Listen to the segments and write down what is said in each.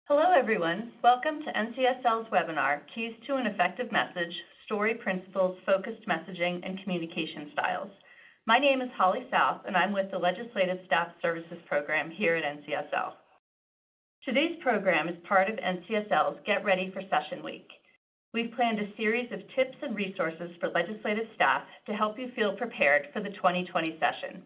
Hello, everyone. Welcome to NCSL's webinar, Keys to an Effective Message, Story Principles, Focused Messaging, and Communication Styles. My name is Holly South, and I'm with the Legislative Staff Services Program here at NCSL. Today's program is part of NCSL's Get Ready for Session Week. We've planned a series of tips and resources for legislative staff to help you feel prepared for the 2020 session.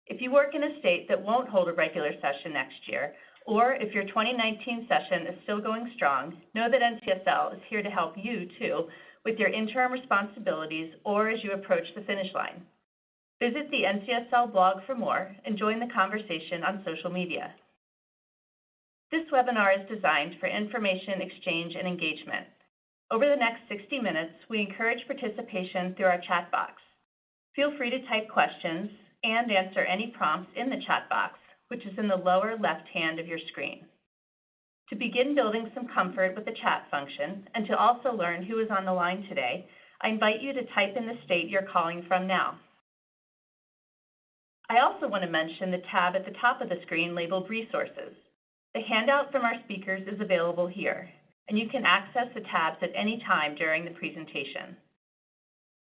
If you work in a state that won't hold a regular session next year, or if your 2019 session is still going strong, know that NCSL is here to help you, too, with your interim responsibilities or as you approach the finish line. Visit the NCSL blog for more and join the conversation on social media. This webinar is designed for information exchange and engagement. Over the next 60 minutes, we encourage participation through our chat box. Feel free to type questions and answer any prompts in the chat box, which is in the lower left hand of your screen. To begin building some comfort with the chat function and to also learn who is on the line today, I invite you to type in the state you're calling from now. I also want to mention the tab at the top of the screen labeled Resources. The handout from our speakers is available here, and you can access the tabs at any time during the presentation.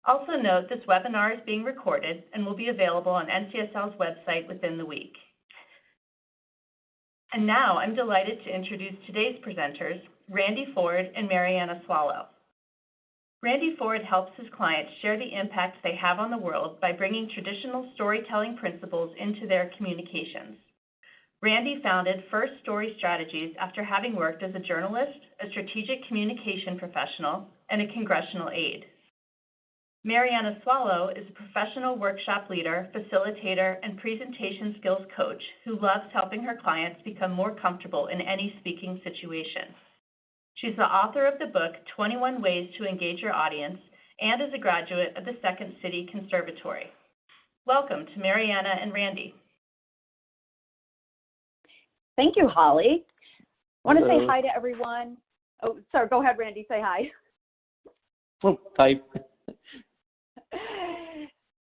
Also note this webinar is being recorded and will be available on NCSL's website within the week. And now I'm delighted to introduce today's presenters, Randy Ford and Marianna Swallow. Randy Ford helps his clients share the impact they have on the world by bringing traditional storytelling principles into their communications. Randy founded First Story Strategies after having worked as a journalist, a strategic communication professional, and a congressional aide. Marianna Swallow is a professional workshop leader, facilitator, and presentation skills coach who loves helping her clients become more comfortable in any speaking situation. She's the author of the book, 21 Ways to Engage Your Audience, and is a graduate of the Second City Conservatory. Welcome to Marianna and Randy. Thank you, Holly. I want to Hello. say hi to everyone. Oh, sorry, go ahead, Randy, say hi. Oh, hi.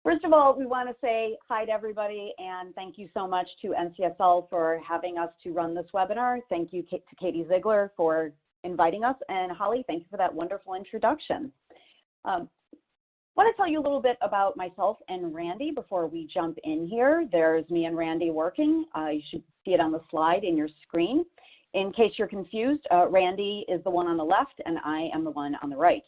First of all, we want to say hi to everybody and thank you so much to NCSL for having us to run this webinar. Thank you to Katie Ziegler for inviting us, and Holly, thank you for that wonderful introduction. I want to tell you a little bit about myself and Randy before we jump in here. There's me and Randy working. You should see it on the slide in your screen. In case you're confused, Randy is the one on the left and I am the one on the right.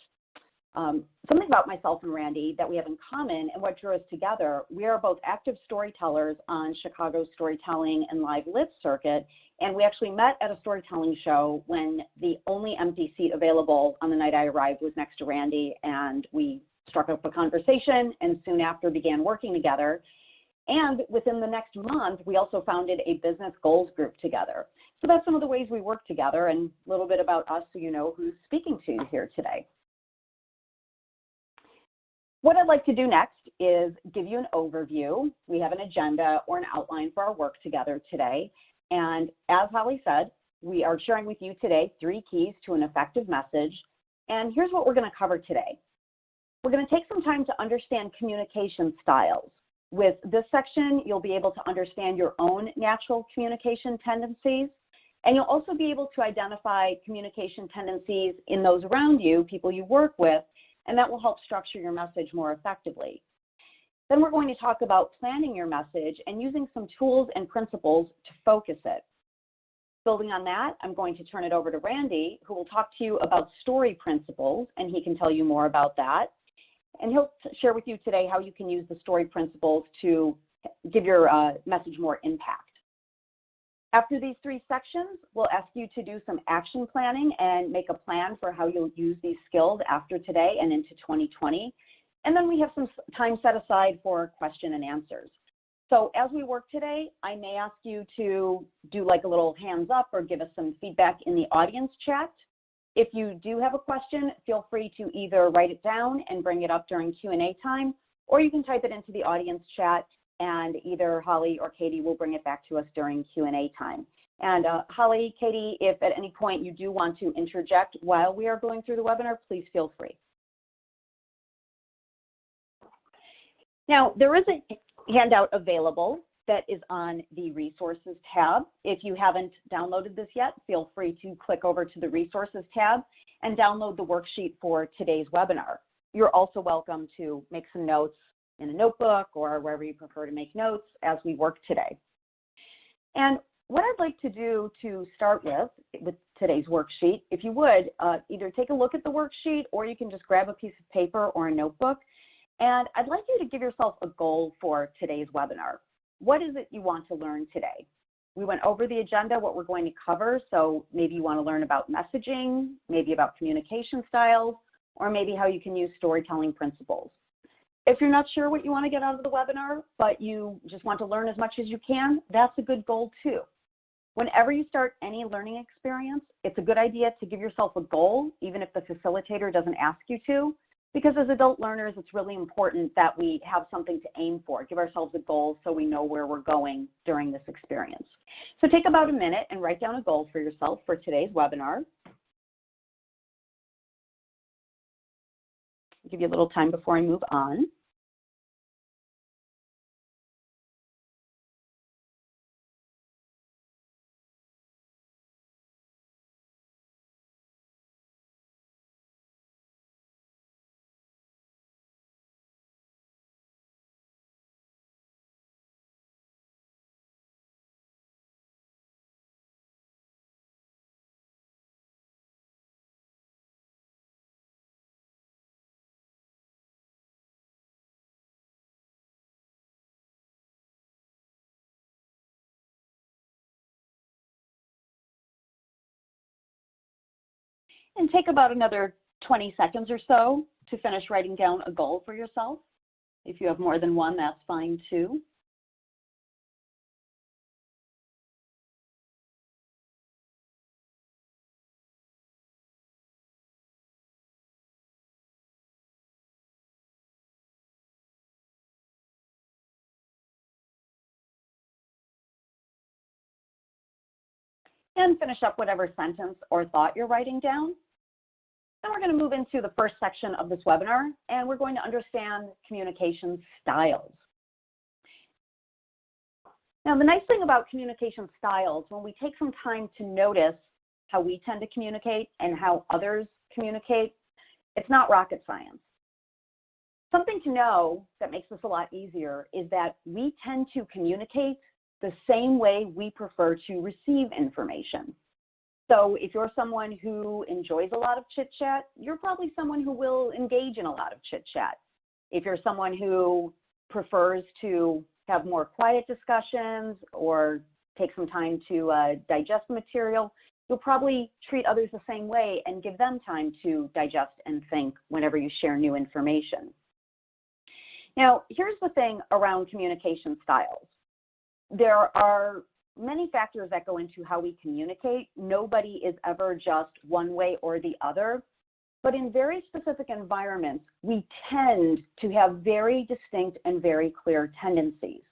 Something about myself and Randy that we have in common and what drew us together, we are both active storytellers on Chicago's storytelling and live lit circuit, and we actually met at a storytelling show when the only empty seat available on the night I arrived was next to Randy, and we struck up a conversation and soon after began working together. And within the next month, we also founded a business goals group together. So that's some of the ways we work together and a little bit about us so you know who's speaking to you here today. What I'd like to do next is give you an overview. We have an agenda or an outline for our work together today. And as Holly said, we are sharing with you today 3 keys to an effective message. And here's what we're going to cover today. We're going to take some time to understand communication styles. With this section, you'll be able to understand your own natural communication tendencies. And you'll also be able to identify communication tendencies in those around you, people you work with, and that will help structure your message more effectively. Then we're going to talk about planning your message and using some tools and principles to focus it. Building on that, I'm going to turn it over to Randy, who will talk to you about story principles, and he can tell you more about that. And he'll share with you today how you can use the story principles to give your message more impact. After these 3 sections, we'll ask you to do some action planning and make a plan for how you'll use these skills after today and into 2020. And then we have some time set aside for question and answers. So as we work today, I may ask you to do like a little hands up or give us some feedback in the audience chat. If you do have a question, feel free to either write it down and bring it up during Q&A time, or you can type it into the audience chat and either Holly or Katie will bring it back to us during Q&A time. And Holly, Katie, if at any point you do want to interject while we are going through the webinar, please feel free. Now, there is a handout available that is on the Resources tab. If you haven't downloaded this yet, feel free to click over to the Resources tab and download the worksheet for today's webinar. You're also welcome to make some notes in a notebook or wherever you prefer to make notes as we work today. And what I'd like to do to start with today's worksheet, if you would, either take a look at the worksheet or you can just grab a piece of paper or a notebook. And I'd like you to give yourself a goal for today's webinar. What is it you want to learn today? We went over the agenda, what we're going to cover, so maybe you want to learn about messaging, maybe about communication styles, or maybe how you can use storytelling principles. If you're not sure what you want to get out of the webinar, but you just want to learn as much as you can, that's a good goal too. Whenever you start any learning experience, it's a good idea to give yourself a goal, even if the facilitator doesn't ask you to, because as adult learners, it's really important that we have something to aim for, give ourselves a goal so we know where we're going during this experience. So take about a minute and write down a goal for yourself for today's webinar. I'll give you a little time before I move on. And take about another 20 seconds or so to finish writing down a goal for yourself. If you have more than one, that's fine too. And finish up whatever sentence or thought you're writing down. Then we're going to move into the first section of this webinar, and we're going to understand communication styles. Now, the nice thing about communication styles, when we take some time to notice how we tend to communicate and how others communicate, it's not rocket science. Something to know that makes this a lot easier is that we tend to communicate the same way we prefer to receive information. So if you're someone who enjoys a lot of chit-chat, you're probably someone who will engage in a lot of chit-chat. If you're someone who prefers to have more quiet discussions or take some time to digest material, you'll probably treat others the same way and give them time to digest and think whenever you share new information. Now, here's the thing around communication styles. There are many factors that go into how we communicate. Nobody is ever just one way or the other, but in very specific environments, we tend to have very distinct and very clear tendencies.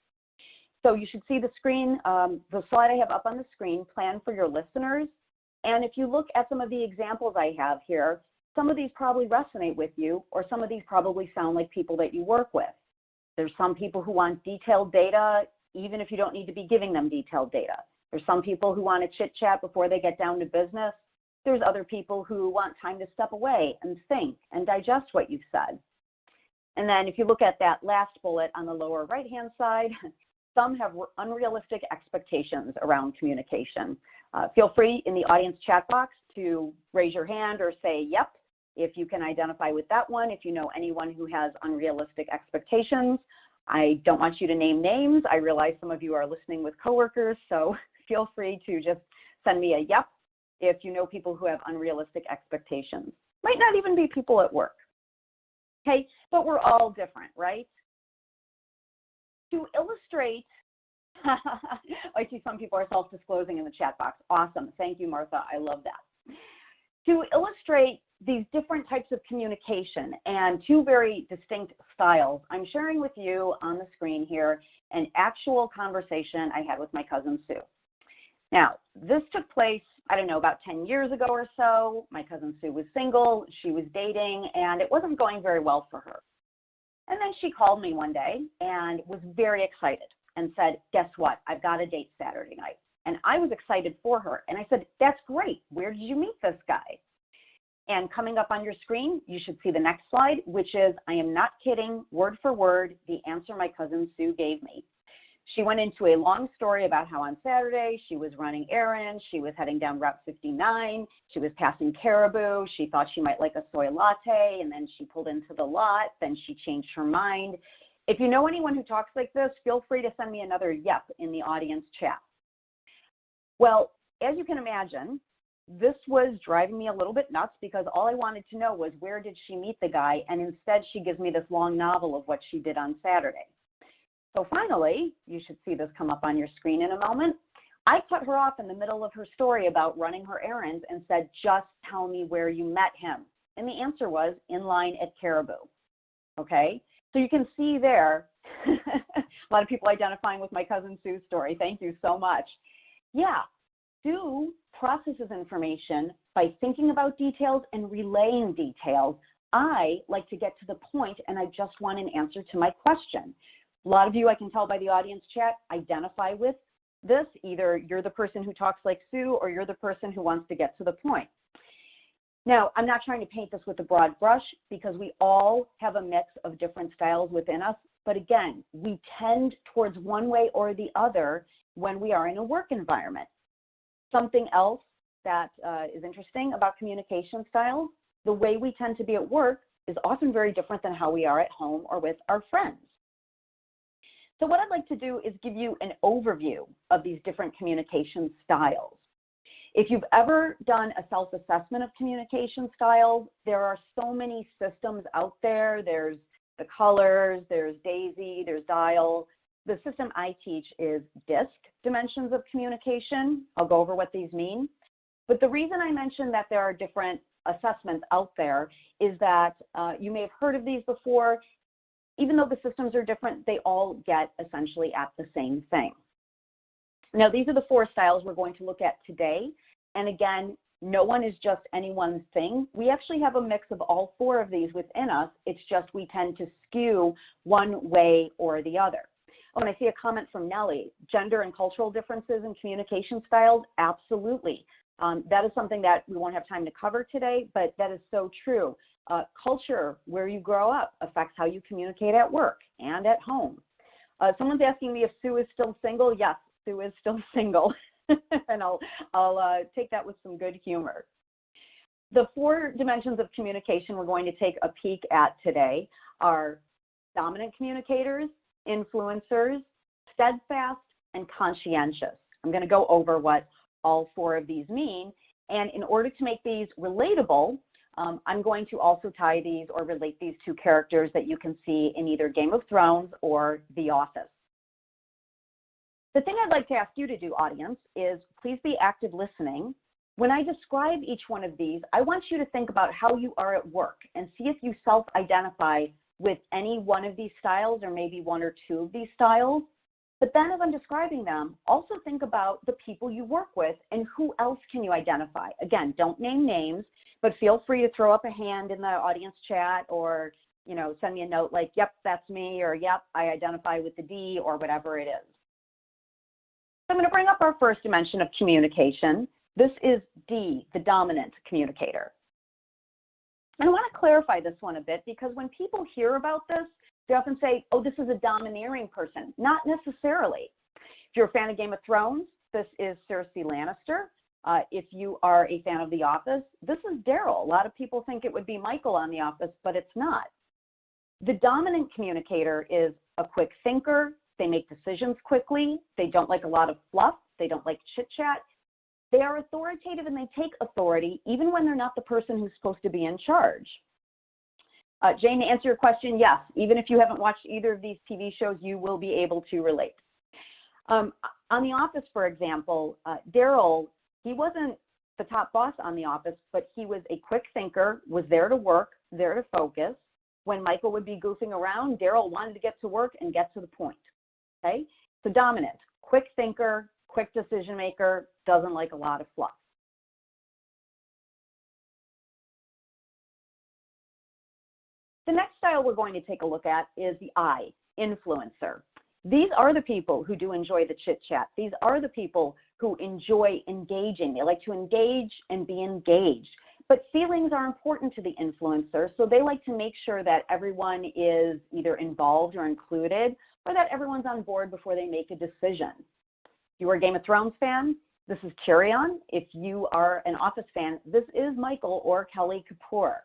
So you should see the screen, the slide I have up on the screen, plan for your listeners. And if you look at some of the examples I have here, some of these probably resonate with you, or some of these probably sound like people that you work with. There's some people who want detailed data, even if you don't need to be giving them detailed data. There's some people who want to chit-chat before they get down to business. There's other people who want time to step away and think and digest what you've said. And then if you look at that last bullet on the lower right-hand side, some have unrealistic expectations around communication. Feel free in the audience chat box to raise your hand or say, yep, if you can identify with that one, if you know anyone who has unrealistic expectations. I don't want you to name names. I realize some of you are listening with coworkers, so feel free to just send me a yep if you know people who have unrealistic expectations. Might not even be people at work. Okay, but we're all different, right? To illustrate, I see some people are self-disclosing in the chat box. Awesome. Thank you, Martha. I love that. To illustrate these different types of communication and two very distinct styles, I'm sharing with you on the screen here an actual conversation I had with my cousin Sue. Now, this took place, I don't know, about 10 years ago or so. My cousin Sue was single, she was dating, and it wasn't going very well for her. And then she called me one day and was very excited. and said, guess what? I've got a date Saturday night. And I was excited for her. And I said, that's great. Where did you meet this guy? And coming up on your screen, you should see the next slide, which is, I am not kidding, word for word, the answer my cousin Sue gave me. She went into a long story about how on Saturday she was running errands, she was heading down Route 59, she was passing Caribou, she thought she might like a soy latte, and then she pulled into the lot, then she changed her mind. If you know anyone who talks like this, feel free to send me another yep in the audience chat. Well, as you can imagine, this was driving me a little bit nuts because all I wanted to know was where did she meet the guy, and instead she gives me this long novel of what she did on Saturday. So finally, you should see this come up on your screen in a moment. I cut her off in the middle of her story about running her errands and said, just tell me where you met him. And the answer was in line at Caribou. Okay, so you can see there, a lot of people identifying with my cousin Sue's story. Thank you so much. Yeah, Sue processes information by thinking about details and relaying details. I like to get to the point and I just want an answer to my question. A lot of you, I can tell by the audience chat, identify with this. Either you're the person who talks like Sue or you're the person who wants to get to the point. Now, I'm not trying to paint this with a broad brush because we all have a mix of different styles within us. But again, we tend towards one way or the other when we are in a work environment. Something else that is interesting about communication styles, the way we tend to be at work is often very different than how we are at home or with our friends. So what I'd like to do is give you an overview of these different communication styles. If you've ever done a self-assessment of communication styles, there are so many systems out there. There's the colors, there's DAISY, there's DIAL. The system I teach is DISC, Dimensions of Communication. I'll go over what these mean. But the reason I mentioned that there are different assessments out there is that you may have heard of these before. Even though the systems are different, they all get essentially at the same thing. Now, these are the 4 styles we're going to look at today. And again, no one is just any one thing. We actually have a mix of all 4 of these within us. It's just we tend to skew one way or the other. Oh, and I see a comment from Nellie. Gender and cultural differences in communication styles? Absolutely. That is something that we won't have time to cover today, but that is so true. Culture, where you grow up, affects how you communicate at work and at home. Someone's asking me if Sue is still single. Yes, Sue is still single, and I'll take that with some good humor. The 4 dimensions of communication we're going to take a peek at today are dominant communicators, influencers, steadfast, and conscientious. I'm going to go over what all 4 of these mean, and in order to make these relatable, I'm going to also tie these or relate these to characters that you can see in either Game of Thrones or The Office. The thing I'd like to ask you to do, audience, is please be active listening. When I describe each one of these, I want you to think about how you are at work and see if you self-identify with any one of these styles or maybe 1 or 2 of these styles. But then as I'm describing them, also think about the people you work with and who else can you identify. Again, don't name names, but feel free to throw up a hand in the audience chat or, send me a note like, yep, that's me, or yep, I identify with the D, or whatever it is. So I'm going to bring up our first dimension of communication. This is D, the dominant communicator. And I want to clarify this one a bit because when people hear about this, they often say, oh, this is a domineering person. Not necessarily. If you're a fan of Game of Thrones, this is Cersei Lannister. If you are a fan of The Office, this is Daryl. A lot of people think it would be Michael on The Office, but it's not. The dominant communicator is a quick thinker. They make decisions quickly. They don't like a lot of fluff. They don't like chit-chat. They are authoritative and they take authority even when they're not the person who's supposed to be in charge. Jane, to answer your question, yes, even if you haven't watched either of these TV shows, you will be able to relate. On The Office, for example, Daryl, he wasn't the top boss on The Office, but he was a quick thinker, was there to work, there to focus. When Michael would be goofing around, Daryl wanted to get to work and get to the point, okay? So dominant, quick thinker, quick decision maker, doesn't like a lot of fluff. The next style we're going to take a look at is the I, influencer. These are the people who do enjoy the chit chat. These are the people who enjoy engaging. They like to engage and be engaged. But feelings are important to the influencer, so they like to make sure that everyone is either involved or included, or that everyone's on board before they make a decision. If you are a Game of Thrones fan, this is Carry-On. If you are an Office fan, this is Michael or Kelly Kapoor.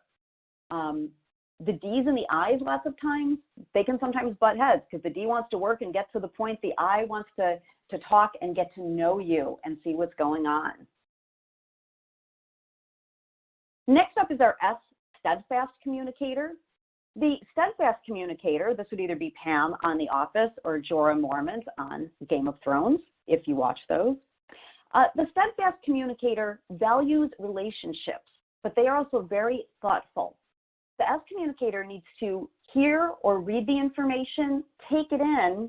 The D's and the I's, lots of times, they can sometimes butt heads because the D wants to work and get to the point. The I wants to talk and get to know you and see what's going on. Next up is our S, steadfast communicator. The steadfast communicator, this would either be Pam on The Office or Jorah Mormont on Game of Thrones, if you watch those. The steadfast communicator values relationships, but they are also very thoughtful. The S communicator needs to hear or read the information, take it in,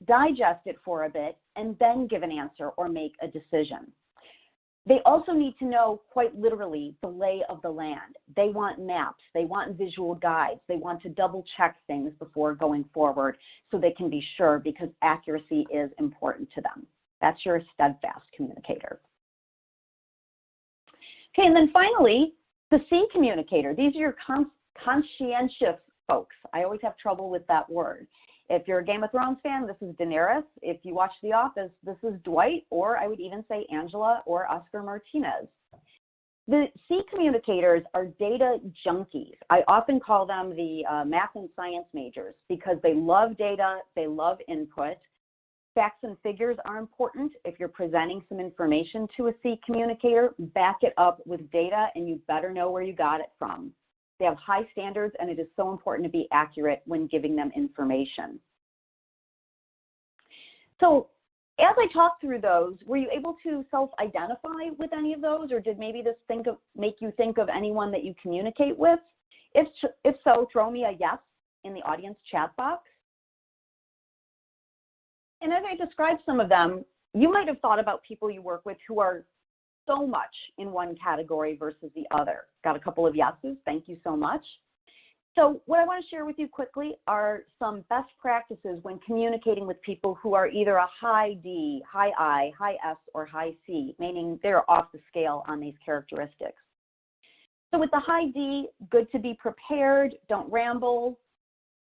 digest it for a bit, and then give an answer or make a decision. They also need to know, quite literally, the lay of the land. They want maps, they want visual guides, they want to double check things before going forward so they can be sure, because accuracy is important to them. That's your steadfast communicator. Okay, and then finally, the C communicator. These are your conscientious folks. I always have trouble with that word. If you're a Game of Thrones fan, this is Daenerys. If you watch The Office, this is Dwight, or I would even say Angela or Oscar Martinez. The C communicators are data junkies. I often call them the math and science majors because they love data, they love input. Facts and figures are important. If you're presenting some information to a C communicator, back it up with data, and you better know where you got it from. They have high standards, and it is so important to be accurate when giving them information. So as I talked through those, were you able to self-identify with any of those, or did maybe this make you think of anyone that you communicate with? If so, throw me a yes in the audience chat box. And as I described some of them, you might have thought about people you work with who are so much in one category versus the other. Got a couple of yeses. Thank you so much. So what I want to share with you quickly are some best practices when communicating with people who are either a high D, high I, high S, or high C, meaning they're off the scale on these characteristics. So with the high D, good to be prepared, don't ramble,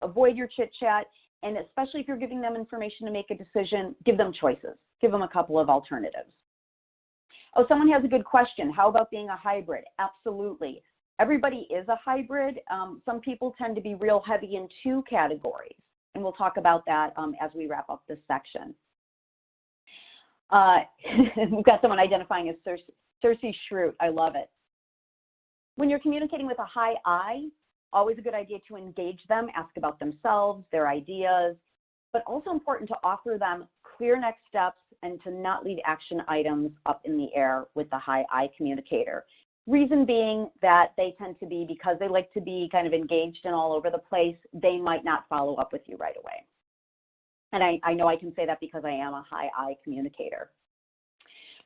avoid your chit chat, and especially if you're giving them information to make a decision, give them choices. Give them a couple of alternatives. Oh, someone has a good question. How about being a hybrid? Absolutely. Everybody is a hybrid. Some people tend to be real heavy in two categories, and we'll talk about that as we wrap up this section. We've got someone identifying as Cersei Shroot. I love it. When you're communicating with a high I, always a good idea to engage them, ask about themselves, their ideas, but also important to offer them clear next steps and to not leave action items up in the air with the high I communicator. Reason being that they tend to be, because they like to be kind of engaged and all over the place, they might not follow up with you right away. And I know I can say that because I am a high I communicator.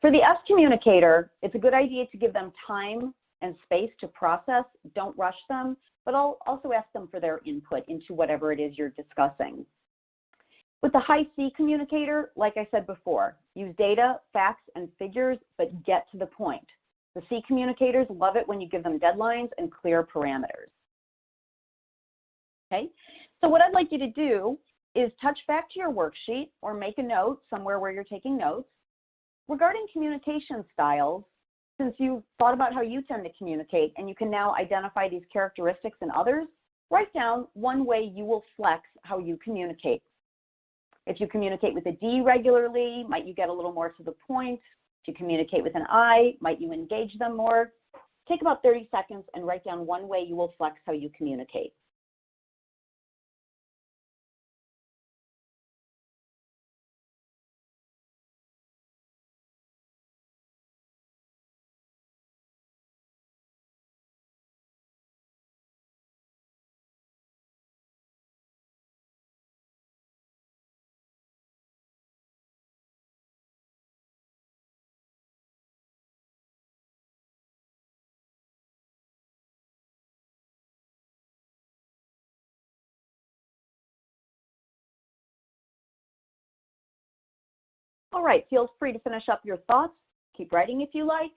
For the S communicator, it's a good idea to give them time and space to process. Don't rush them, but I'll also ask them for their input into whatever it is you're discussing. With the high C communicator, like I said before, use data, facts, and figures, but get to the point. The C communicators love it when you give them deadlines and clear parameters. Okay, so what I'd like you to do is touch back to your worksheet or make a note somewhere where you're taking notes. Regarding communication styles, since you've thought about how you tend to communicate and you can now identify these characteristics in others, write down one way you will flex how you communicate. If you communicate with a D regularly, might you get a little more to the point? If you communicate with an I, might you engage them more? Take about 30 seconds and write down one way you will flex how you communicate. All right, feel free to finish up your thoughts. Keep writing if you like.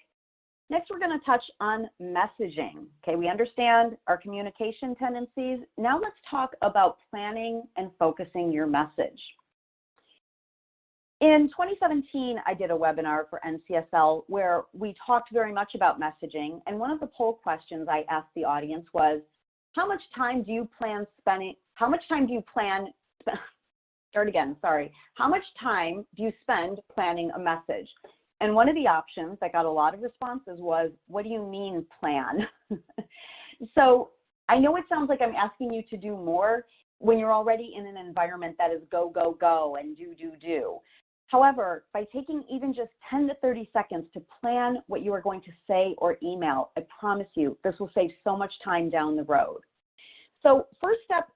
Next, we're going to touch on messaging. Okay, we understand our communication tendencies. Now let's talk about planning and focusing your message. In 2017, I did a webinar for NCSL where we talked very much about messaging, and one of the poll questions I asked the audience was, how much time do you plan spending planning a message? And one of the options that got a lot of responses was, what do you mean plan? So I know it sounds like I'm asking you to do more when you're already in an environment that is go, go, go and do, do, do. However, by taking even just 10 to 30 seconds to plan what you are going to say or email, I promise you this will save so much time down the road. So first step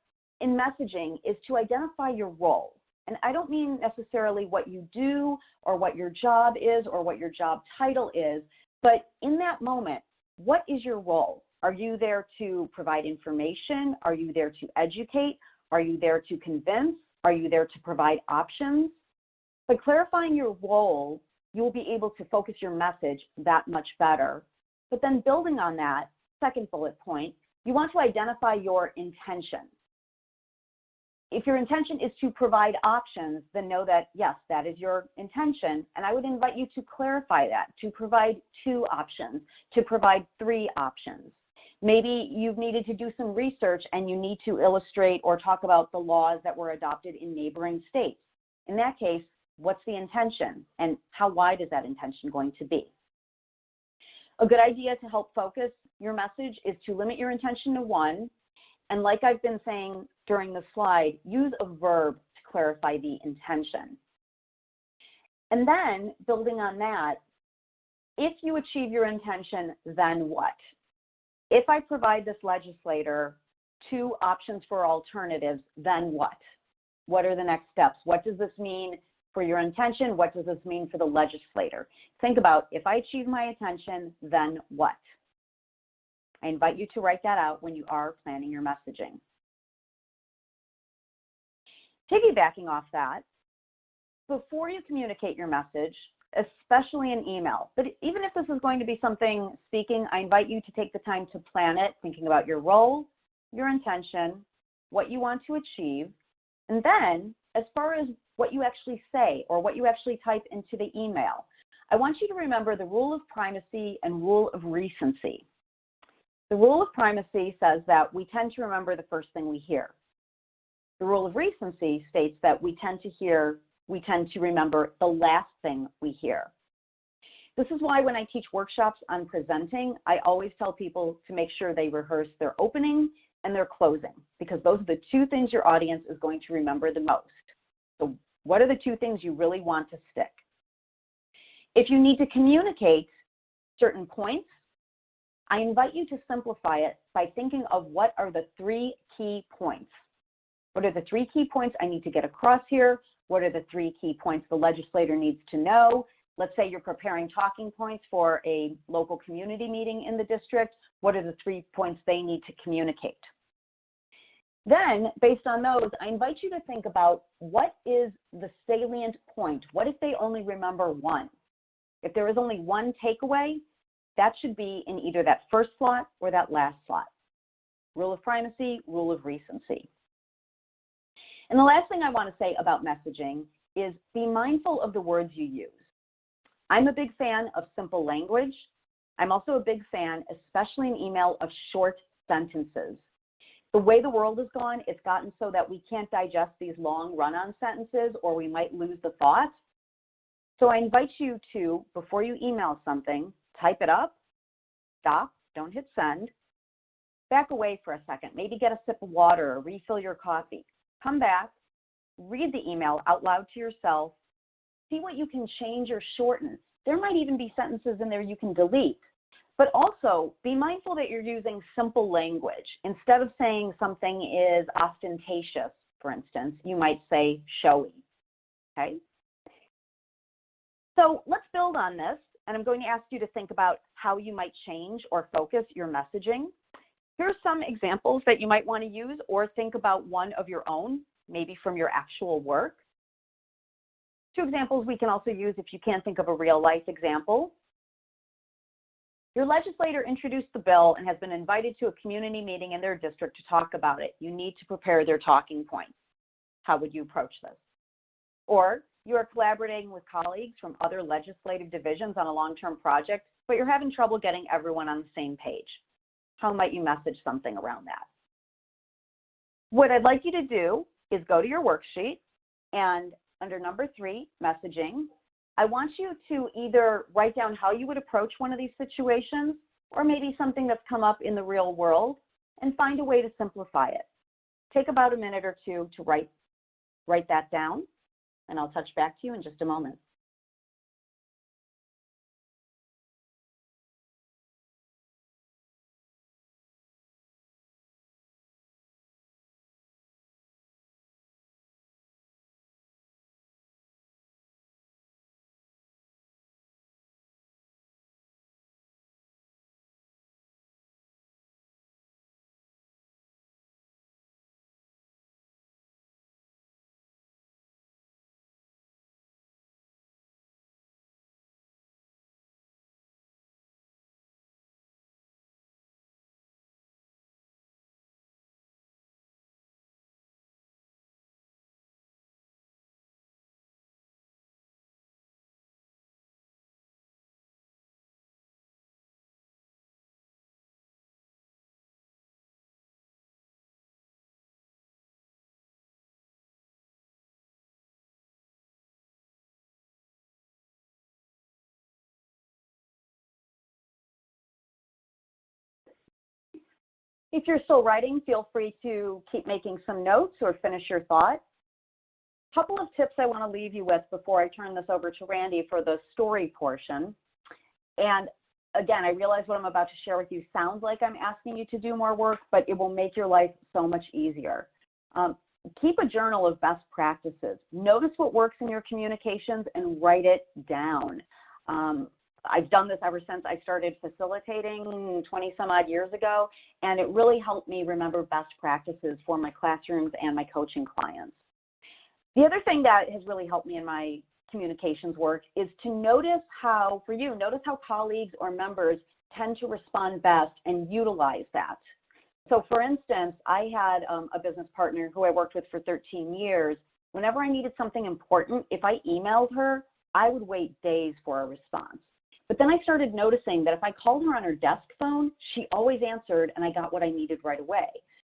in messaging is to identify your role. And I don't mean necessarily what you do or what your job is or what your job title is, but in that moment, what is your role? Are you there to provide information? Are you there to educate? Are you there to convince? Are you there to provide options? By clarifying your role, you will be able to focus your message that much better. But then building on that, second bullet point, you want to identify your intention. If your intention is to provide options, then know that, yes, that is your intention. And I would invite you to clarify that, to provide 2 options, to provide 3 options. Maybe you've needed to do some research and you need to illustrate or talk about the laws that were adopted in neighboring states. In that case, what's the intention and how wide is that intention going to be? A good idea to help focus your message is to limit your intention to 1. And like I've been saying during the slide, use a verb to clarify the intention. And then building on that, if you achieve your intention, then what? If I provide this legislator 2 options for alternatives, then what? What are the next steps? What does this mean for your intention? What does this mean for the legislator? Think about, if I achieve my intention, then what? I invite you to write that out when you are planning your messaging. Piggybacking off that, before you communicate your message, especially in email, but even if this is going to be something speaking, I invite you to take the time to plan it, thinking about your role, your intention, what you want to achieve, and then as far as what you actually say or what you actually type into the email, I want you to remember the rule of primacy and rule of recency. The rule of primacy says that we tend to remember the first thing we hear. The rule of recency states that we tend to remember the last thing we hear. This is why when I teach workshops on presenting, I always tell people to make sure they rehearse their opening and their closing, because those are the 2 things your audience is going to remember the most. So what are the 2 things you really want to stick? If you need to communicate certain points, I invite you to simplify it by thinking of what are the 3 key points. What are the 3 key points I need to get across here? What are the 3 key points the legislator needs to know? Let's say you're preparing talking points for a local community meeting in the district. What are the 3 points they need to communicate? Then, based on those, I invite you to think about what is the salient point? What if they only remember 1? If there is only 1 takeaway, that should be in either that first slot or that last slot. Rule of primacy, rule of recency. And the last thing I want to say about messaging is be mindful of the words you use. I'm a big fan of simple language. I'm also a big fan, especially in email, of short sentences. The way the world has gone, it's gotten so that we can't digest these long run-on sentences or we might lose the thought. So I invite you to, before you email something, type it up, stop, don't hit send, back away for a second, maybe get a sip of water or refill your coffee. Come back, read the email out loud to yourself, see what you can change or shorten. There might even be sentences in there you can delete. But also, be mindful that you're using simple language. Instead of saying something is ostentatious, for instance, you might say showy, okay? So let's build on this, and I'm going to ask you to think about how you might change or focus your messaging. Here are some examples that you might want to use, or think about one of your own, maybe from your actual work. Two examples we can also use if you can't think of a real-life example. Your legislator introduced the bill and has been invited to a community meeting in their district to talk about it. You need to prepare their talking points. How would you approach this? Or you are collaborating with colleagues from other legislative divisions on a long-term project, but you're having trouble getting everyone on the same page. How might you message something around that? What I'd like you to do is go to your worksheet, and under number 3, messaging, I want you to either write down how you would approach one of these situations, or maybe something that's come up in the real world, and find a way to simplify it. Take about a minute or two to write that down, and I'll touch back to you in just a moment. If you're still writing, feel free to keep making some notes or finish your thought. A couple of tips I want to leave you with before I turn this over to Randy for the story portion. And again, I realize what I'm about to share with you sounds like I'm asking you to do more work, but it will make your life so much easier. Keep a journal of best practices. Notice what works in your communications and write it down. I've done this ever since I started facilitating 20 some odd years ago, and it really helped me remember best practices for my classrooms and my coaching clients. The other thing that has really helped me in my communications work is to notice how, for you, notice how colleagues or members tend to respond best and utilize that. So for instance, I had a business partner who I worked with for 13 years. Whenever I needed something important, if I emailed her, I would wait days for a response. But then I started noticing that if I called her on her desk phone, she always answered and I got what I needed right away.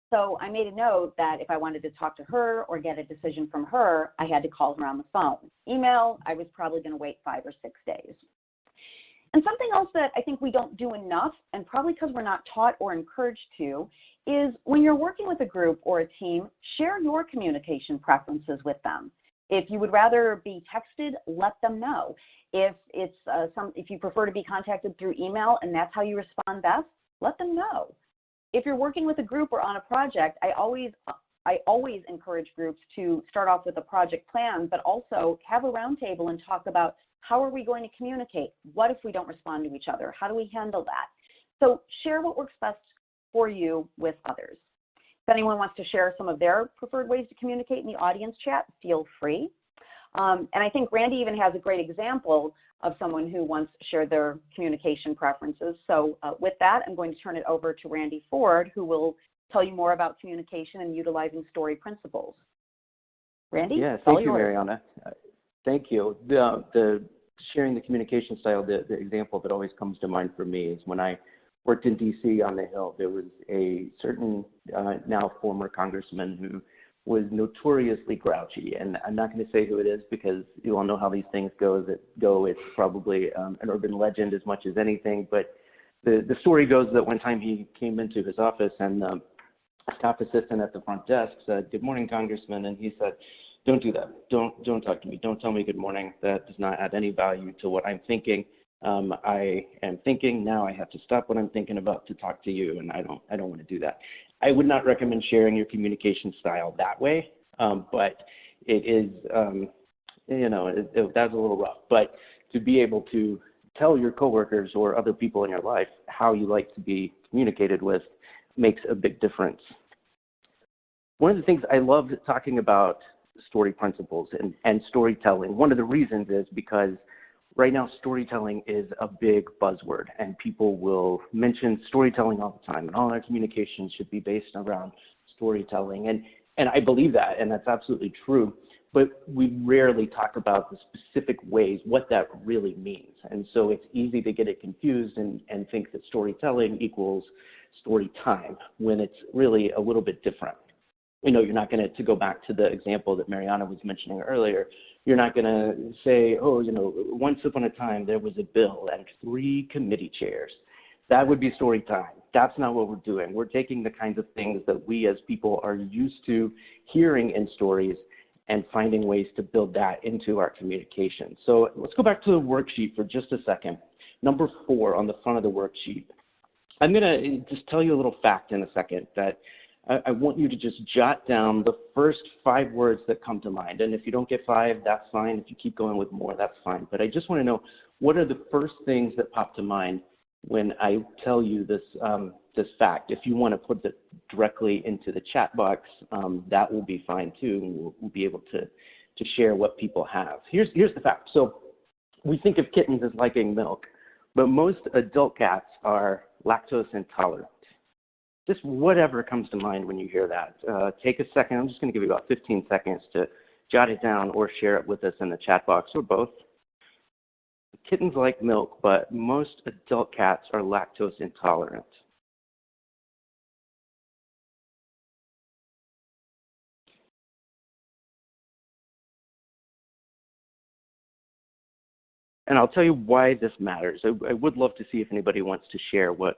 So I made a note that if I wanted to talk to her or get a decision from her, I had to call her on the phone. Email, I was probably going to wait 5 or 6 days. And something else that I think we don't do enough, and probably because we're not taught or encouraged to, is when you're working with a group or a team, share your communication preferences with them. If you would rather be texted, let them know. If you prefer to be contacted through email and that's how you respond best, let them know. If you're working with a group or on a project, I always encourage groups to start off with a project plan, but also have a roundtable and talk about how are we going to communicate? What if we don't respond to each other? How do we handle that? So share what works best for you with others. If anyone wants to share some of their preferred ways to communicate in the audience chat, feel free. And I think Randy even has a great example of someone who once shared their communication preferences. So with that, I'm going to turn it over to Randy Ford, who will tell you more about communication and utilizing story principles. Randy? Yeah, thank you, Marianna. Thank you. The sharing the communication style, the example that always comes to mind for me is when I worked in D.C. on the Hill. There was a certain now former congressman who was notoriously grouchy, and I'm not going to say who it is because you all know how these things go. It's probably an urban legend as much as anything, but the story goes that one time he came into his office and a staff assistant at the front desk said, "Good morning, Congressman," and he said, "Don't do that. Don't talk to me. Don't tell me good morning. That does not add any value to what I'm thinking. I am thinking now. I have to stop what I'm thinking about to talk to you, and I don't want to do that." I would not recommend sharing your communication style that way, but it is, that's a little rough. But to be able to tell your coworkers or other people in your life how you like to be communicated with makes a big difference. One of the things I love talking about story principles and storytelling. One of the reasons is because right now storytelling is a big buzzword, and people will mention storytelling all the time, and all our communications should be based around storytelling. And I believe that, and that's absolutely true, but we rarely talk about the specific ways, what that really means. And so it's easy to get it confused and think that storytelling equals story time, when it's really a little bit different. You know, you're not going to go back to the example that Marianna was mentioning earlier, you're not going to say, oh, you know, once upon a time there was a bill and 3 committee chairs. That would be story time. That's not what we're doing. We're taking the kinds of things that we as people are used to hearing in stories and finding ways to build that into our communication. So let's go back to the worksheet for just a second. Number 4 on the front of the worksheet. I'm going to just tell you a little fact in a second that I want you to just jot down the first 5 words that come to mind. And if you don't get 5, that's fine. If you keep going with more, that's fine. But I just want to know, what are the first things that pop to mind when I tell you this, this fact? If you want to put it directly into the chat box, that will be fine too. And we'll be able to share what people have. Here's the fact. So we think of kittens as liking milk, but most adult cats are lactose intolerant. Just whatever comes to mind when you hear that. Take a second. I'm just going to give you about 15 seconds to jot it down or share it with us in the chat box, or both. Kittens like milk, but most adult cats are lactose intolerant. And I'll tell you why this matters. I would love to see if anybody wants to share what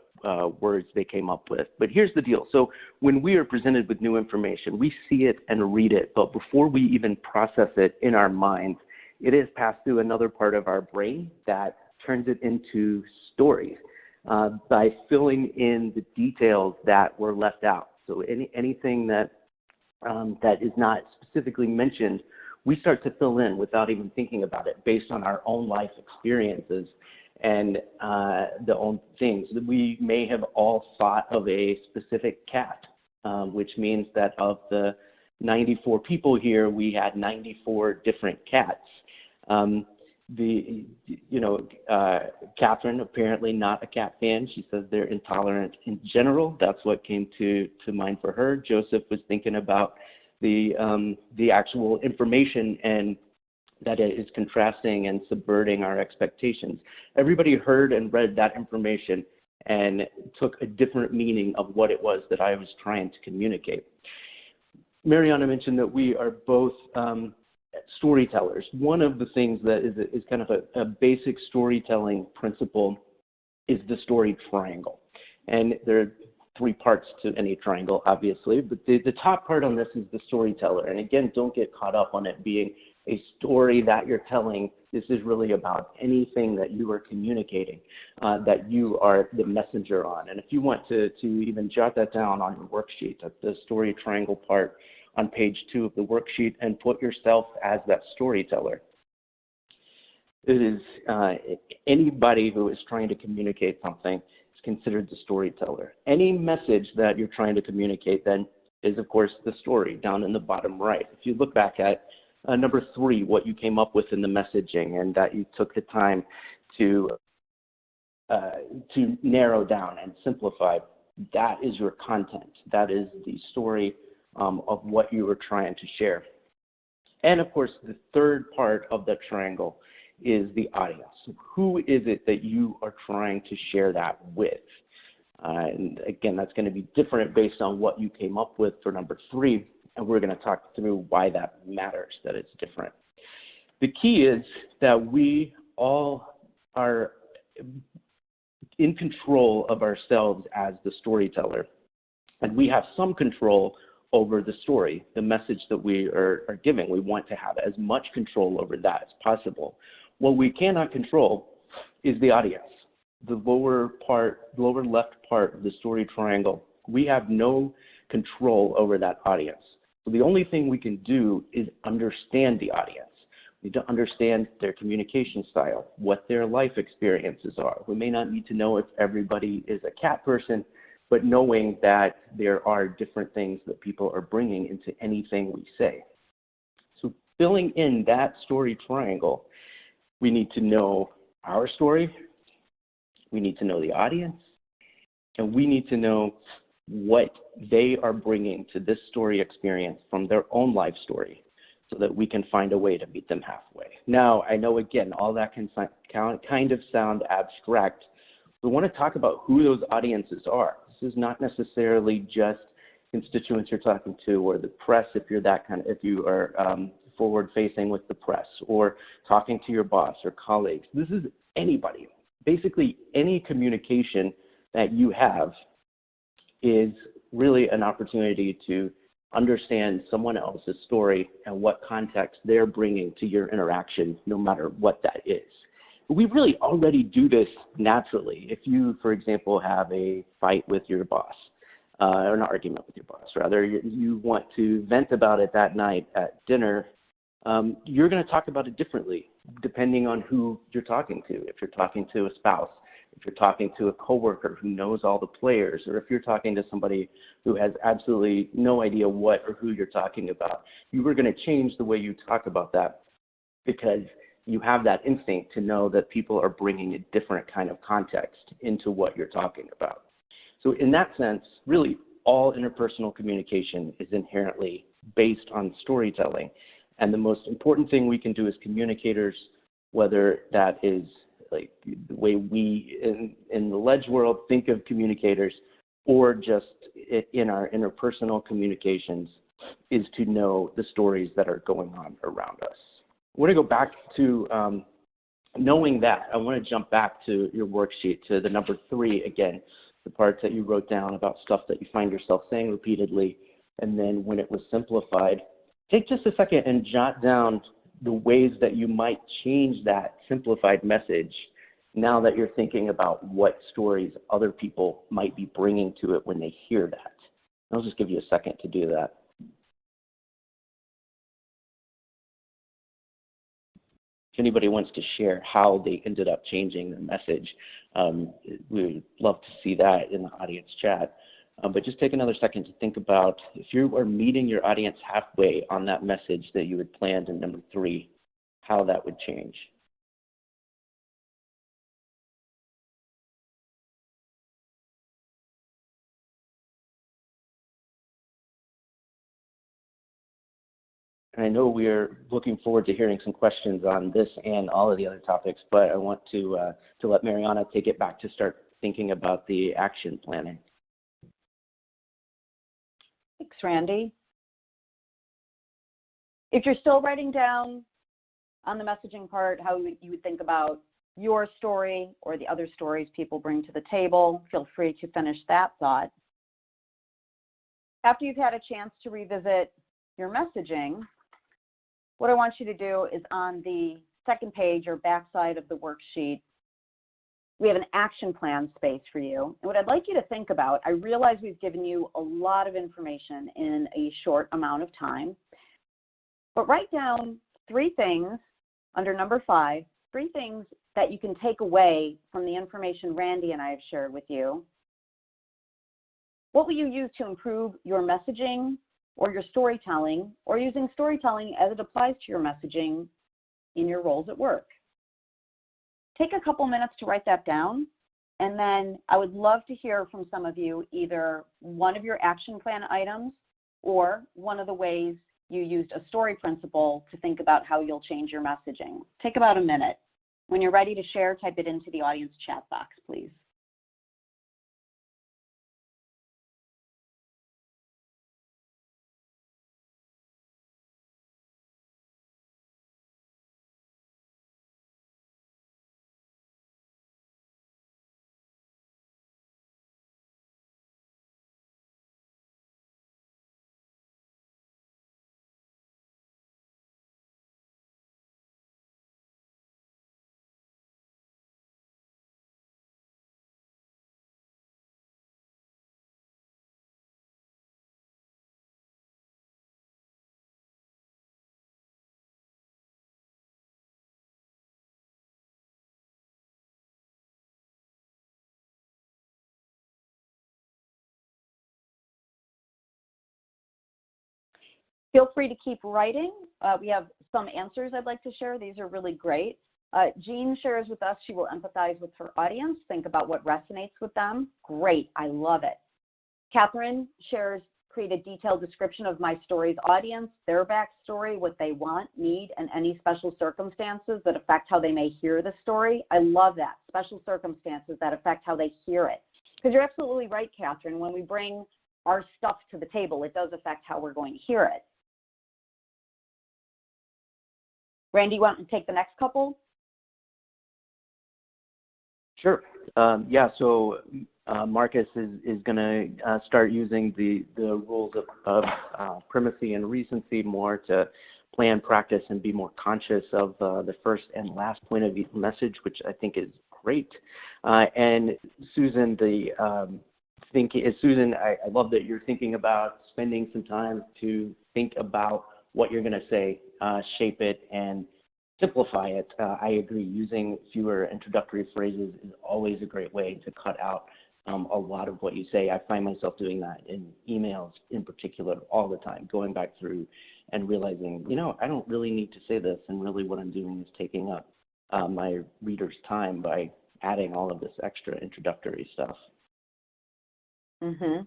words they came up with. But here's the deal. So when we are presented with new information, we see it and read it. But before we even process it in our minds, it is passed through another part of our brain that turns it into stories by filling in the details that were left out. So anything that is not specifically mentioned, we start to fill in without even thinking about it, based on our own life experiences and the own things. We may have all thought of a specific cat, which means that of the 94 people here, we had 94 different cats. Catherine, apparently not a cat fan. She says they're intolerant in general. That's what came to mind for her. Joseph was thinking about the actual information, and that it is contrasting and subverting our expectations. Everybody heard and read that information and took a different meaning of what it was that I was trying to communicate. Marianna mentioned that we are both storytellers. One of the things that is kind of a basic storytelling principle is the story triangle. And there are 3 parts to any triangle, obviously, but the top part on this is the storyteller. And again, don't get caught up on it being a story that you're telling. This is really about anything that you are communicating, that you are the messenger on. And if you want to even jot that down on your worksheet, at the story triangle part on page 2 of the worksheet, and put yourself as that storyteller. It is anybody who is trying to communicate something is considered the storyteller. Any message that you're trying to communicate then is, of course, the story down in the bottom right. If you look back at number 3, what you came up with in the messaging, and that you took the time to narrow down and simplify, that is your content. That is the story of what you were trying to share. And of course, the third part of the triangle is the audience. Who is it that you are trying to share that with? And again, that's going to be different based on what you came up with for number 3, and we're going to talk through why that matters, that it's different. The key is that we all are in control of ourselves as the storyteller, and we have some control over the story, the message that we are giving. We want to have as much control over that as possible. What we cannot control is the audience, the lower left part of the story triangle. We have no control over that audience. So the only thing we can do is understand the audience. We need to understand their communication style, what their life experiences are. We may not need to know if everybody is a cat person, but knowing that there are different things that people are bringing into anything we say. filling in that story triangle, we need to know our story, we need to know the audience, and we need to know what they are bringing to this story experience from their own life story so that we can find a way to meet them halfway. Now, I know, again, all that can kind of sound abstract. We want to talk about who those audiences are. This is not necessarily just constituents you're talking to, or the press if you're that kind of, if you are forward facing with the press, or talking to your boss or colleagues. This is anybody. Basically, any communication that you have is really an opportunity to understand someone else's story and what context they're bringing to your interaction, no matter what that is. We really already do this naturally. If you, for example, have a fight with your boss, or an argument with your boss, rather, you want to vent about it that night at dinner, you're going to talk about it differently depending on who you're talking to. If you're talking to a spouse, if you're talking to a coworker who knows all the players, or if you're talking to somebody who has absolutely no idea what or who you're talking about, you are going to change the way you talk about that because you have that instinct to know that people are bringing a different kind of context into what you're talking about. So in that sense, really all interpersonal communication is inherently based on storytelling. And the most important thing we can do as communicators, whether that is like the way we in the ledge world think of communicators, or just in our interpersonal communications, is to know the stories that are going on around us. I want to go back to knowing that. I want to jump back to your worksheet, to the number 3 again, the parts that you wrote down about stuff that you find yourself saying repeatedly, and then when it was simplified. Take just a second and jot down the ways that you might change that simplified message now that you're thinking about what stories other people might be bringing to it when they hear that. I'll just give you a second to do that. If anybody wants to share how they ended up changing the message, we would love to see that in the audience chat. But just take another second to think about if you are meeting your audience halfway on that message that you had planned in number 3, how that would change. And I know we are looking forward to hearing some questions on this and all of the other topics, but I want to let Marianna take it back to start thinking about the action planning. Thanks, Randy. If you're still writing down on the messaging part how you would think about your story or the other stories people bring to the table, feel free to finish that thought. After you've had a chance to revisit your messaging, what I want you to do is on the second page or backside of the worksheet, we have an action plan space for you. And what I'd like you to think about, I realize we've given you a lot of information in a short amount of time, but write down 3 things under number 5, 3 things that you can take away from the information Randy and I have shared with you. What will you use to improve your messaging or your storytelling, or using storytelling as it applies to your messaging in your roles at work? Take a couple minutes to write that down, and then I would love to hear from some of you either one of your action plan items or one of the ways you used a story principle to think about how you'll change your messaging. Take about a minute. When you're ready to share, type it into the audience chat box, please. Feel free to keep writing. We have some answers I'd like to share. These are really great. Jean shares with us she will empathize with her audience, think about what resonates with them. Great, I love it. Catherine shares, create a detailed description of my story's audience, their backstory, what they want, need, and any special circumstances that affect how they may hear the story. I love that, special circumstances that affect how they hear it. Because you're absolutely right, Catherine, when we bring our stuff to the table, it does affect how we're going to hear it. Randy, you want to take the next couple? Sure. Yeah, so Marcus is going to start using the rules of primacy and recency more to plan, practice, and be more conscious of the first and last point of each message, which I think is great. And Susan, Susan, I love that you're thinking about spending some time to think about what you're going to say, shape it, and simplify it. I agree, using fewer introductory phrases is always a great way to cut out a lot of what you say. I find myself doing that in emails in particular all the time, going back through and realizing, you know, I don't really need to say this, and really what I'm doing is taking up my reader's time by adding all of this extra introductory stuff. Mm-hmm.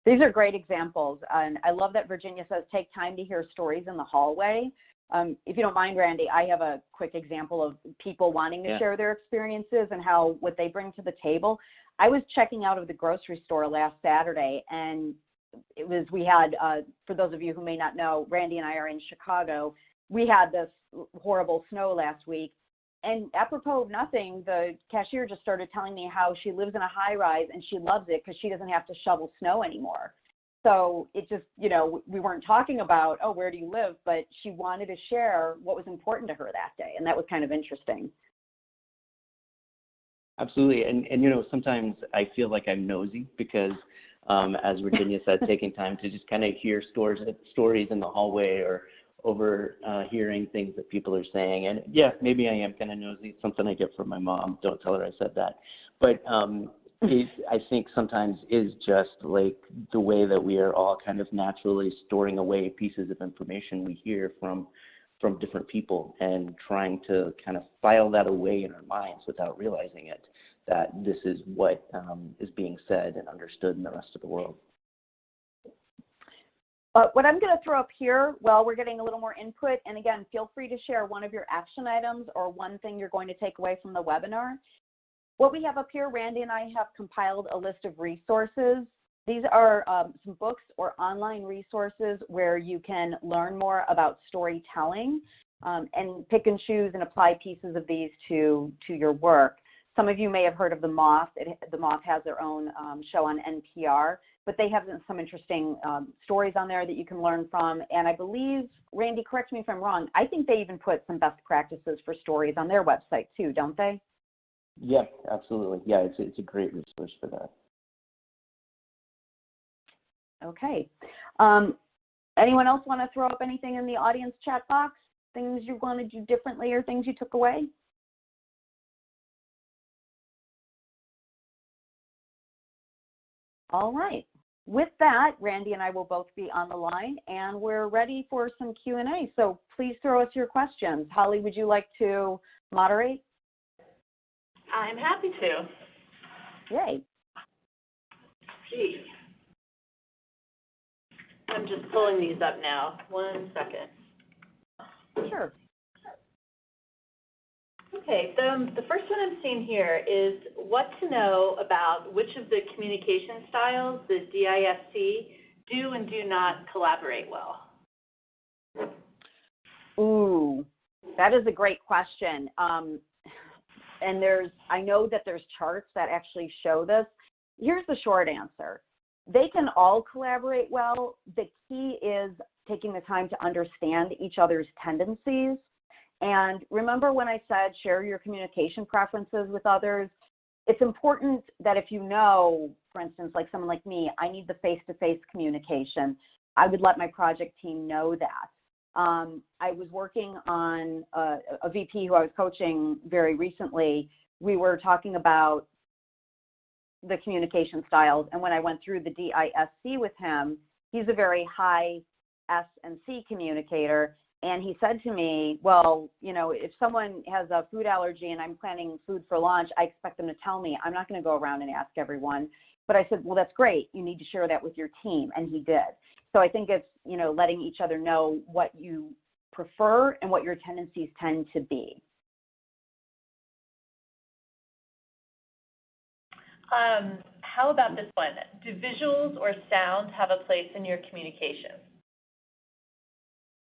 These are great examples, and I love that Virginia says take time to hear stories in the hallway. If you don't mind, Randy, I have a quick example of people wanting to share their experiences and how what they bring to the table. I was checking out of the grocery store last Saturday, and we had, for those of you who may not know, Randy and I are in Chicago. We had this horrible snow last week, and apropos of nothing, the cashier just started telling me how she lives in a high-rise and she loves it because she doesn't have to shovel snow anymore. So it just, you know, we weren't talking about, oh, where do you live? But she wanted to share what was important to her that day, and that was kind of interesting. Absolutely, and you know, sometimes I feel like I'm nosy because, as Virginia said, taking time to just kind of hear stories in the hallway or overhearing things that people are saying. And yeah, maybe I am kind of nosy. It's something I get from my mom. Don't tell her I said that. But I think sometimes is just like the way that we are all kind of naturally storing away pieces of information we hear from different people and trying to kind of file that away in our minds without realizing it, that this is what is being said and understood in the rest of the world. What I'm going to throw up here, well, we're getting a little more input, and again, feel free to share one of your action items or one thing you're going to take away from the webinar. What we have up here, Randy and I have compiled a list of resources. These are some books or online resources where you can learn more about storytelling and pick and choose and apply pieces of these to your work. Some of you may have heard of The Moth. The Moth has their own show on NPR, but they have some interesting stories on there that you can learn from. And I believe, Randy, correct me if I'm wrong, I think they even put some best practices for stories on their website too, don't they? Yeah, absolutely. Yeah, it's a great resource for that. Okay. Anyone else want to throw up anything in the audience chat box? Things you want to do differently or things you took away? All right. With that, Randy and I will both be on the line, and we're ready for some Q&A. So please throw us your questions. Holly, would you like to moderate? I'm happy to. Yay. Gee. I'm just pulling these up now. 1 second. Sure. Okay, the first one I'm seeing here is what to know about which of the communication styles, the DISC, do and do not collaborate well. Ooh, that is a great question. And I know that there's charts that actually show this. Here's the short answer. They can all collaborate well. The key is taking the time to understand each other's tendencies. And remember when I said share your communication preferences with others? It's important that if you know, for instance, like someone like me, I need the face-to-face communication, I would let my project team know that. I was working on a VP who I was coaching very recently. We were talking about the communication styles, and when I went through the DISC with him, he's a very high S and C communicator, and he said to me, well, you know, if someone has a food allergy and I'm planning food for lunch, I expect them to tell me. I'm not going to go around and ask everyone. But I said, well, that's great. You need to share that with your team. And he did. So I think it's, you know, letting each other know what you prefer and what your tendencies tend to be. How about this one? Do visuals or sound have a place in your communication?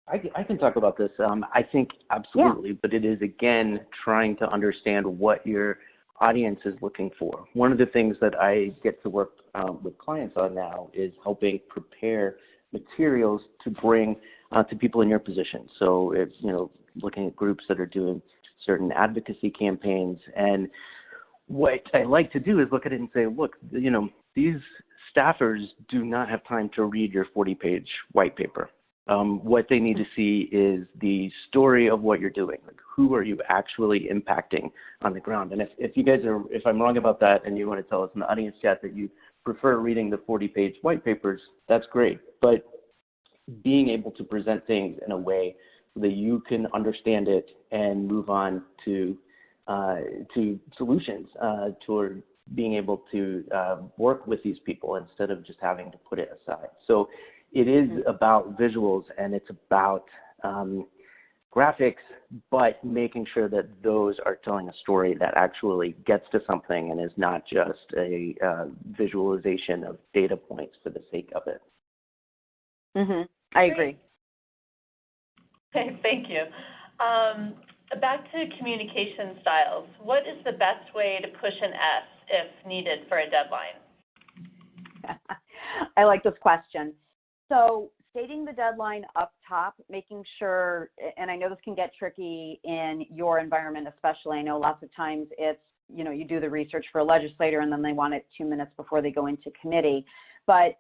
I can talk about this. I think absolutely, but it is, again, trying to understand what your audience is looking for. One of the things that I get to work with clients on now is helping prepare materials to bring to people in your position. So it's, you know, looking at groups that are doing certain advocacy campaigns. And what I like to do is look at it and say, look, you know, these staffers do not have time to read your 40-page white paper. What they need to see is the story of what you're doing. Like, who are you actually impacting on the ground? And if you guys are, if I'm wrong about that and you want to tell us in the audience chat that you prefer reading the 40-page white papers, that's great. But being able to present things in a way so that you can understand it and move on to solutions toward being able to work with these people instead of just having to put it aside. So it is about visuals and it's about graphics, but making sure that those are telling a story that actually gets to something and is not just a visualization of data points for the sake of it. I agree. Okay, thank you. Back to communication styles. What is the best way to push an S if needed for a deadline? I like this question. So stating the deadline up top, making sure, and I know this can get tricky in your environment especially. I know lots of times it's, you know, you do the research for a legislator and then they want it 2 minutes before they go into committee. But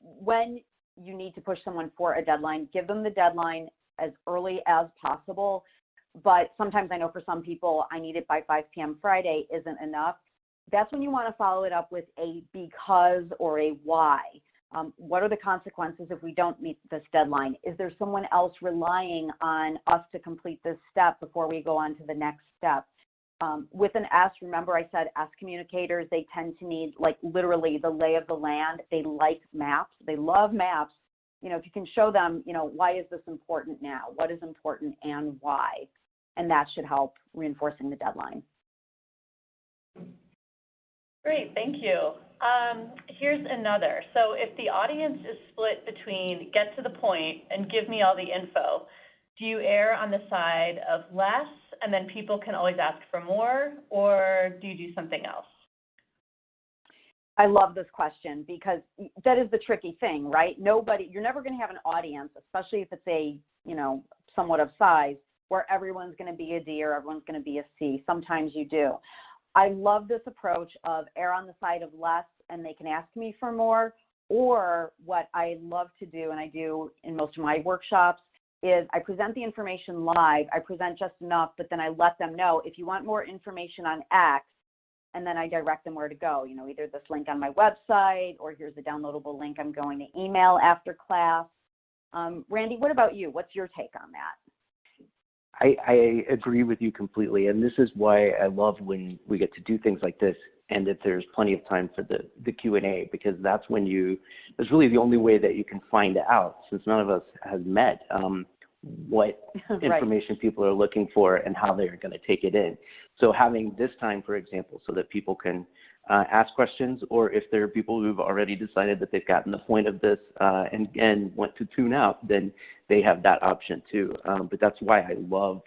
when you need to push someone for a deadline, give them the deadline as early as possible. But sometimes I know for some people, I need it by 5 p.m. Friday isn't enough. That's when you want to follow it up with a because or a why. What are the consequences if we don't meet this deadline? Is there someone else relying on us to complete this step before we go on to the next step? With an S, remember I said S communicators, they tend to need like literally the lay of the land. They like maps. They love maps. You know, if you can show them, you know, why is this important now? What is important and why? And that should help reinforcing the deadline. Great, thank you. Here's another. So if the audience is split between get to the point and give me all the info, do you err on the side of less and then people can always ask for more, or do you do something else? I love this question because that is the tricky thing, right? You're never going to have an audience, especially if it's a, you know, somewhat of size, where everyone's going to be a D or everyone's going to be a C. Sometimes you do. I love this approach of err on the side of less and they can ask me for more, or what I love to do, and I do in most of my workshops, is I present the information live. I present just enough, but then I let them know if you want more information on X, and then I direct them where to go. You know, either this link on my website or here's the downloadable link I'm going to email after class. Randy, what about you? What's your take on that? I agree with you completely, and this is why I love when we get to do things like this and that there's plenty of time for the Q&A, because that's that's really the only way that you can find out, since none of us has met, what information people are looking for and how they're going to take it in. So having this time, for example, so that people can ask questions, or if there are people who've already decided that they've gotten the point of this and want to tune out, then they have that option too. But that's why I love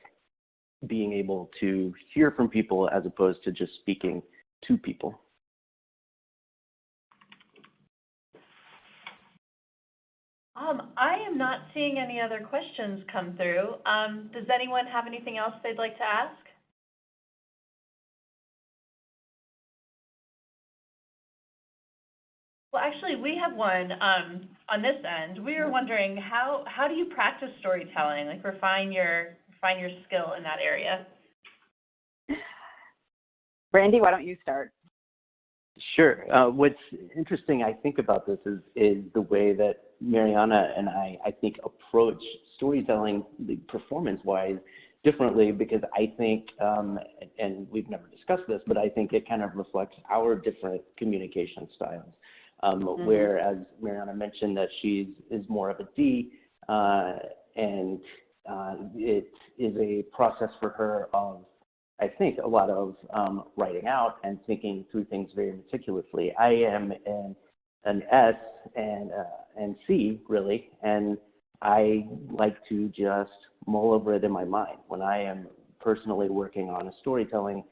being able to hear from people as opposed to just speaking to people. I am not seeing any other questions come through. Does anyone have anything else they'd like to ask? Well, actually, we have one on this end. We were wondering how do you practice storytelling, like refine your skill in that area? Randy, why don't you start? Sure. What's interesting, I think, about this is the way that Marianna and I think, approach storytelling performance-wise differently, because I think, and we've never discussed this, but I think it kind of reflects our different communication styles. Whereas Marianna mentioned that she is more of a D, and it is a process for her of, I think, a lot of writing out and thinking through things very meticulously. I am an S and C, really, and I like to just mull over it in my mind. When I am personally working on a storytelling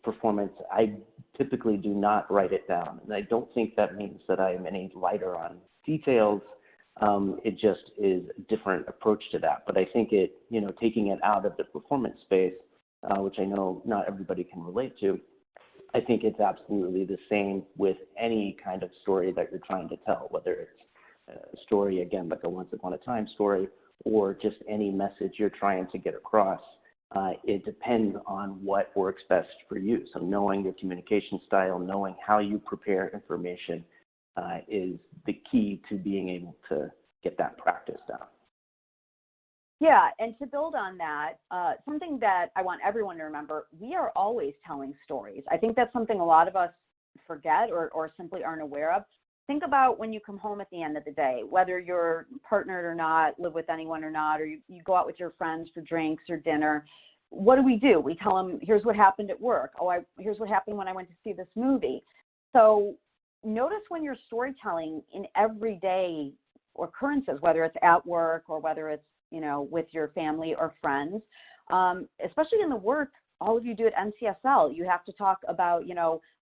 performance, I typically do not write it down. And I don't think that means that I am any lighter on details. It just is a different approach to that. But I think it, taking it out of the performance space, which I know not everybody can relate to, I think it's absolutely the same with any kind of story that you're trying to tell, whether it's a story, again, like a once upon a time story, or just any message you're trying to get across. It depends on what works best for you. So knowing your communication style, knowing how you prepare information is the key to being able to get that practice down. Yeah, and to build on that, something that I want everyone to remember, we are always telling stories. I think that's something a lot of us forget or simply aren't aware of. Think about when you come home at the end of the day, whether you're partnered or not, live with anyone or not, or you go out with your friends for drinks or dinner. What do? We tell them, here's what happened at work. Here's what happened when I went to see this movie. So notice when you're storytelling in everyday occurrences, whether it's at work or whether it's, with your family or friends, especially in the work, all of you do at NCSL, you have to talk about,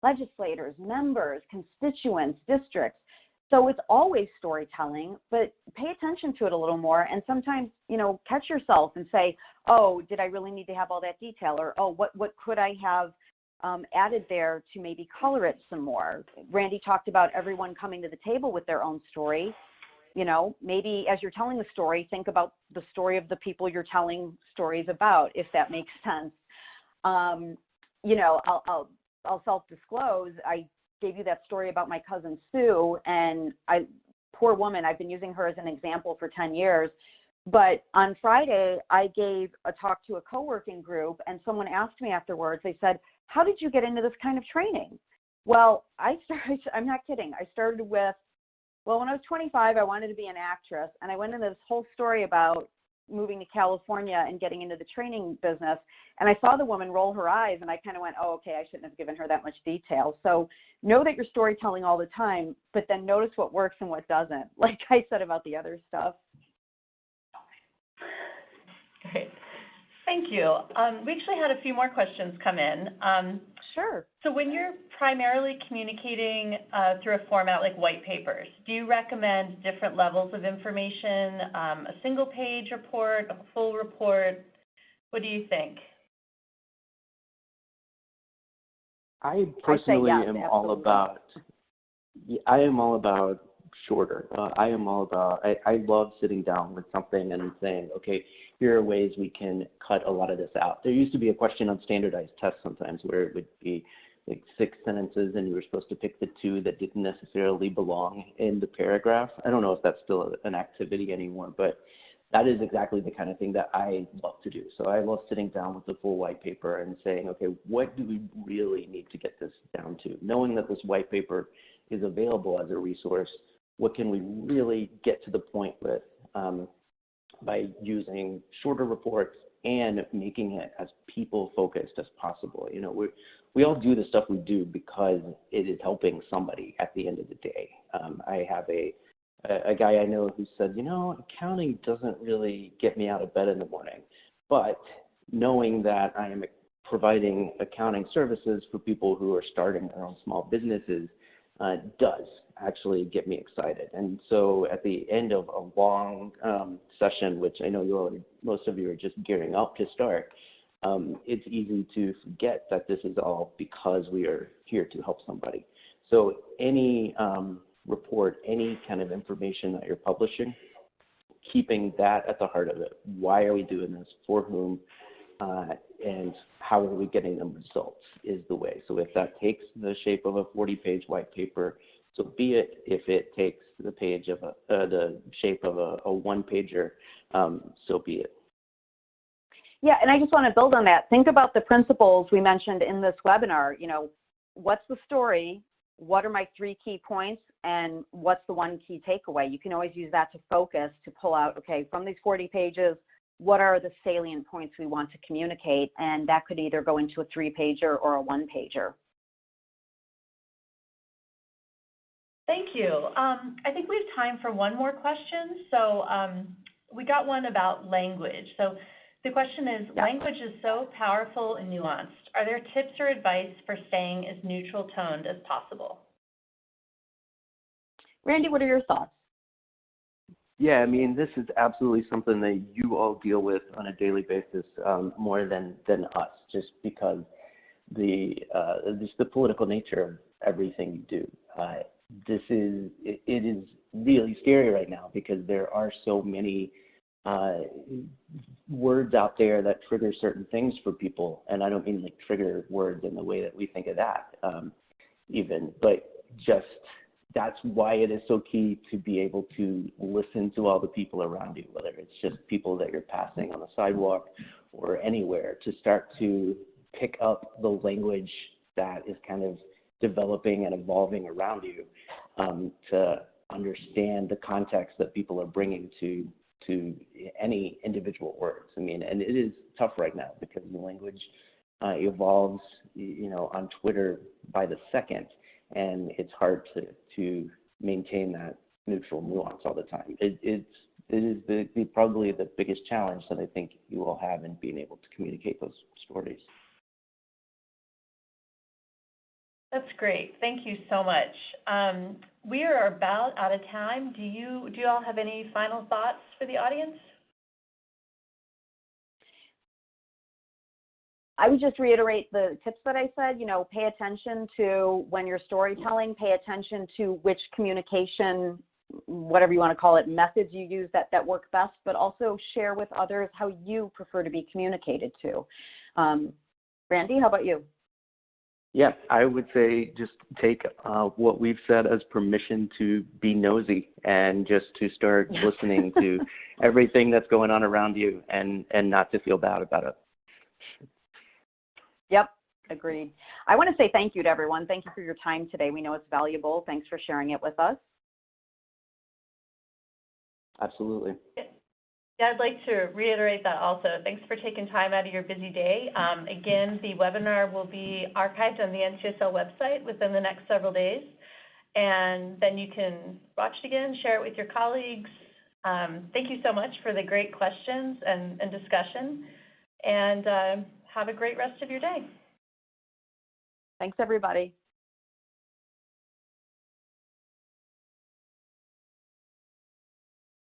legislators, members, constituents, districts. So it's always storytelling, but pay attention to it a little more. And sometimes, catch yourself and say, oh, did I really need to have all that detail? Or, oh, what could I have added there to maybe color it some more? Randy talked about everyone coming to the table with their own story. Maybe as you're telling the story, think about the story of the people you're telling stories about, if that makes sense. I'll self-disclose. I gave you that story about my cousin Sue, and poor woman, I've been using her as an example for 10 years. But on Friday, I gave a talk to a co-working group, and someone asked me afterwards, they said, how did you get into this kind of training? Well, I'm not kidding. I started with, when I was 25, I wanted to be an actress, and I went into this whole story about moving to California and getting into the training business, and I saw the woman roll her eyes, and I kind of went, oh, okay, I shouldn't have given her that much detail. So know that you're storytelling all the time, but then notice what works and what doesn't, like I said about the other stuff. Great. Thank you. We actually had a few more questions come in. Sure. So when you're primarily communicating through a format like white papers, do you recommend different levels of information, a single page report, a full report? What do you think? I personally am absolutely. I am all about shorter. I love sitting down with something and saying, okay, here are ways we can cut a lot of this out. There used to be a question on standardized tests sometimes where it would be like 6 sentences and you were supposed to pick the 2 that didn't necessarily belong in the paragraph. I don't know if that's still an activity anymore, but that is exactly the kind of thing that I love to do. So I love sitting down with the full white paper and saying, okay, what do we really need to get this down to? Knowing that this white paper is available as a resource, what can we really get to the point with by using shorter reports and making it as people-focused as possible? We all do the stuff we do because it is helping somebody at the end of the day. I have a guy I know who said, accounting doesn't really get me out of bed in the morning, but knowing that I am providing accounting services for people who are starting their own small businesses does actually get me excited. And so at the end of a long session, which I know most of you are just gearing up to start, it's easy to forget that this is all because we are here to help somebody. So any report, any kind of information that you're publishing, keeping that at the heart of it. Why are we doing this? For whom? And how are we getting them results is the way. So if that takes the shape of a 40-page white paper, so be it. If it takes the shape of a one-pager, so be it. Yeah, and I just want to build on that. Think about the principles we mentioned in this webinar. You know, what's the story? What are my 3 key points? And what's the 1 key takeaway? You can always use that to focus, to pull out, okay, from these 40 pages, what are the salient points we want to communicate? And that could either go into a 3-pager or a 1-pager. Thank you. I think we have time for one more question. So we got one about language. So the question is, language is so powerful and nuanced. Are there tips or advice for staying as neutral toned as possible? Randy, what are your thoughts? Yeah, I mean, this is absolutely something that you all deal with on a daily basis, more than us, just because just the political nature of everything you do. It is really scary right now because there are so many words out there that trigger certain things for people, and I don't mean like trigger words in the way that we think of that, but just that's why it is so key to be able to listen to all the people around you, whether it's just people that you're passing on the sidewalk or anywhere, to start to pick up the language that is kind of developing and evolving around you, to understand the context that people are bringing to any individual words. I mean, and it is tough right now because the language evolves, on Twitter by the second, and it's hard to maintain that neutral nuance all the time. It is probably the biggest challenge that I think you all have in being able to communicate those stories. That's great. Thank you so much. We are about out of time. Do you all have any final thoughts for the audience? I would just reiterate the tips that I said. Pay attention to when you're storytelling, pay attention to which communication, whatever you want to call it, methods you use that work best, but also share with others how you prefer to be communicated to. Randy, how about you? Yeah, I would say just take what we've said as permission to be nosy and just to start listening to everything that's going on around you and not to feel bad about it. Yep, agreed. I want to say thank you to everyone. Thank you for your time today. We know it's valuable. Thanks for sharing it with us. Absolutely. Yeah, I'd like to reiterate that also. Thanks for taking time out of your busy day. Again, the webinar will be archived on the NCSL website within the next several days, and then you can watch it again, share it with your colleagues. Thank you so much for the great questions and discussion, and have a great rest of your day. Thanks, everybody.